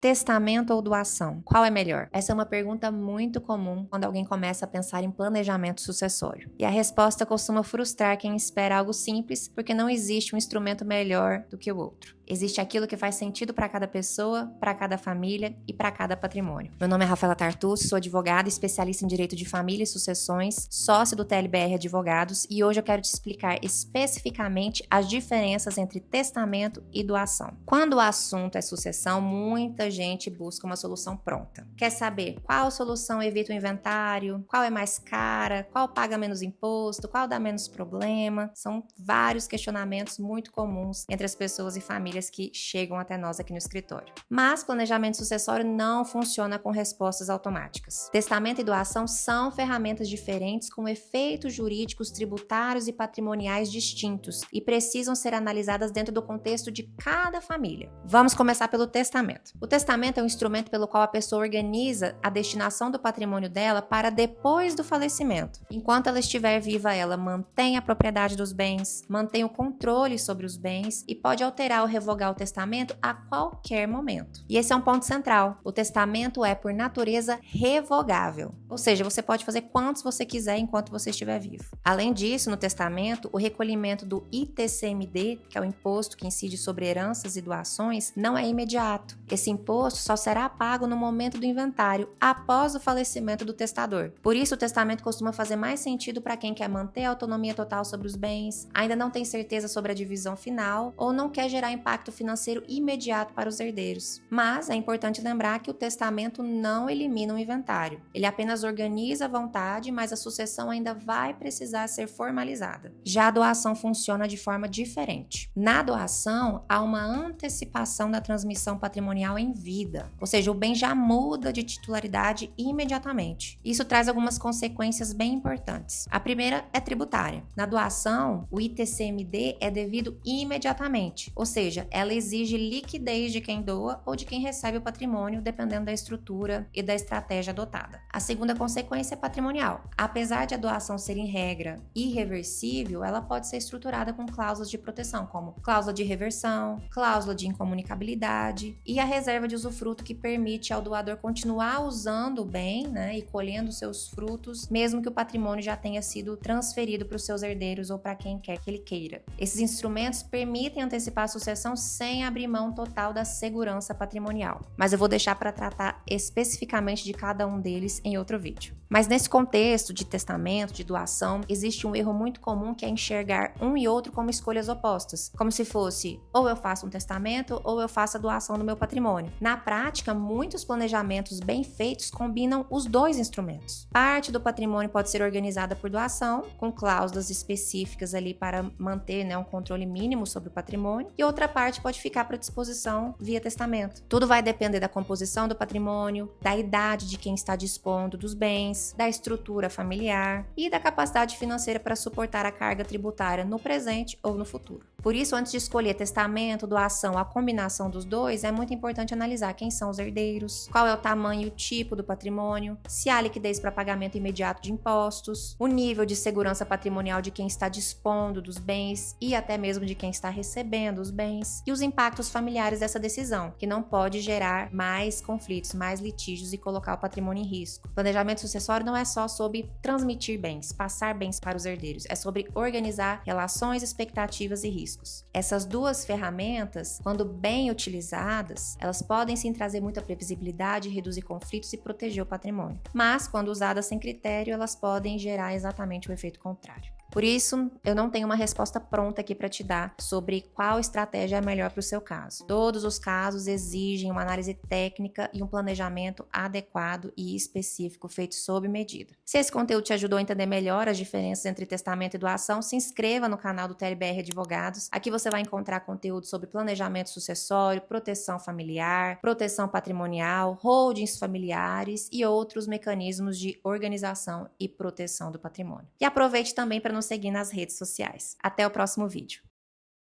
Testamento ou doação? Qual é melhor? Essa é uma pergunta muito comum quando alguém começa a pensar em planejamento sucessório. E a resposta costuma frustrar quem espera algo simples, porque não existe um instrumento melhor do que o outro. Existe aquilo que faz sentido para cada pessoa, para cada família e para cada patrimônio. Meu nome é Rafaela Tartucci, sou advogada, especialista em direito de família e sucessões, sócia do TLBR Advogados, e hoje eu quero te explicar especificamente as diferenças entre testamento e doação. Quando o assunto é sucessão, muita gente busca uma solução pronta. Quer saber qual solução evita o inventário, qual é mais cara, qual paga menos imposto, qual dá menos problema. São vários questionamentos muito comuns entre as pessoas e famílias que chegam até nós aqui no escritório. Mas planejamento sucessório não funciona com respostas automáticas. Testamento e doação são ferramentas diferentes com efeitos jurídicos, tributários e patrimoniais distintos e precisam ser analisadas dentro do contexto de cada família. Vamos começar pelo testamento. O testamento é um instrumento pelo qual a pessoa organiza a destinação do patrimônio dela para depois do falecimento. Enquanto ela estiver viva, ela mantém a propriedade dos bens, mantém o controle sobre os bens e pode alterar ou revogar o testamento a qualquer momento. E esse é um ponto central. O testamento é, por natureza, revogável. Ou seja, você pode fazer quantos você quiser enquanto você estiver vivo. Além disso, no testamento, o recolhimento do ITCMD, que é o imposto que incide sobre heranças e doações, não é imediato. Esse imposto só será pago no momento do inventário, após o falecimento do testador. Por isso, o testamento costuma fazer mais sentido para quem quer manter a autonomia total sobre os bens, ainda não tem certeza sobre a divisão final ou não quer gerar impacto financeiro imediato para os herdeiros. Mas é importante lembrar que o testamento não elimina o inventário. Ele apenas organiza a vontade, mas a sucessão ainda vai precisar ser formalizada. Já a doação funciona de forma diferente. Na doação, há uma antecipação da transmissão patrimonial em vida, ou seja, o bem já muda de titularidade imediatamente. Isso traz algumas consequências bem importantes. A primeira é tributária. Na doação, o ITCMD é devido imediatamente, ou seja, ela exige liquidez de quem doa ou de quem recebe o patrimônio, dependendo da estrutura e da estratégia adotada. A segunda consequência é patrimonial. Apesar de a doação ser, em regra, irreversível, ela pode ser estruturada com cláusulas de proteção, como cláusula de reversão, cláusula de incomunicabilidade e a reserva de usufruto que permite ao doador continuar usando o bem, e colhendo seus frutos, mesmo que o patrimônio já tenha sido transferido para os seus herdeiros ou para quem quer que ele queira. Esses instrumentos permitem antecipar a sucessão sem abrir mão total da segurança patrimonial. Mas eu vou deixar para tratar especificamente de cada um deles em outro vídeo. Mas nesse contexto de testamento, de doação, existe um erro muito comum que é enxergar um e outro como escolhas opostas, como se fosse ou eu faço um testamento ou eu faço a doação do meu patrimônio. Na prática, muitos planejamentos bem feitos combinam os dois instrumentos. Parte do patrimônio pode ser organizada por doação, com cláusulas específicas ali para manter um controle mínimo sobre o patrimônio, e outra parte pode ficar para disposição via testamento. Tudo vai depender da composição do patrimônio, da idade de quem está dispondo dos bens, da estrutura familiar e da capacidade financeira para suportar a carga tributária no presente ou no futuro. Por isso, antes de escolher testamento, doação, a combinação dos dois, é muito importante analisar quem são os herdeiros, qual é o tamanho e o tipo do patrimônio, se há liquidez para pagamento imediato de impostos, o nível de segurança patrimonial de quem está dispondo dos bens e até mesmo de quem está recebendo os bens, e os impactos familiares dessa decisão, que não pode gerar mais conflitos, mais litígios e colocar o patrimônio em risco. Planejamento sucessório não é só sobre transmitir bens, passar bens para os herdeiros, é sobre organizar relações, expectativas e riscos. Essas duas ferramentas, quando bem utilizadas, elas podem sim trazer muita previsibilidade, reduzir conflitos e proteger o patrimônio. Mas, quando usadas sem critério, elas podem gerar exatamente o efeito contrário. Por isso, eu não tenho uma resposta pronta aqui para te dar sobre qual estratégia é melhor para o seu caso. Todos os casos exigem uma análise técnica e um planejamento adequado e específico feito sob medida. Se esse conteúdo te ajudou a entender melhor as diferenças entre testamento e doação, se inscreva no canal do TLBR Advogados. Aqui você vai encontrar conteúdo sobre planejamento sucessório, proteção familiar, proteção patrimonial, holdings familiares e outros mecanismos de organização e proteção do patrimônio. E aproveite também para nos seguir nas redes sociais. Até o próximo vídeo.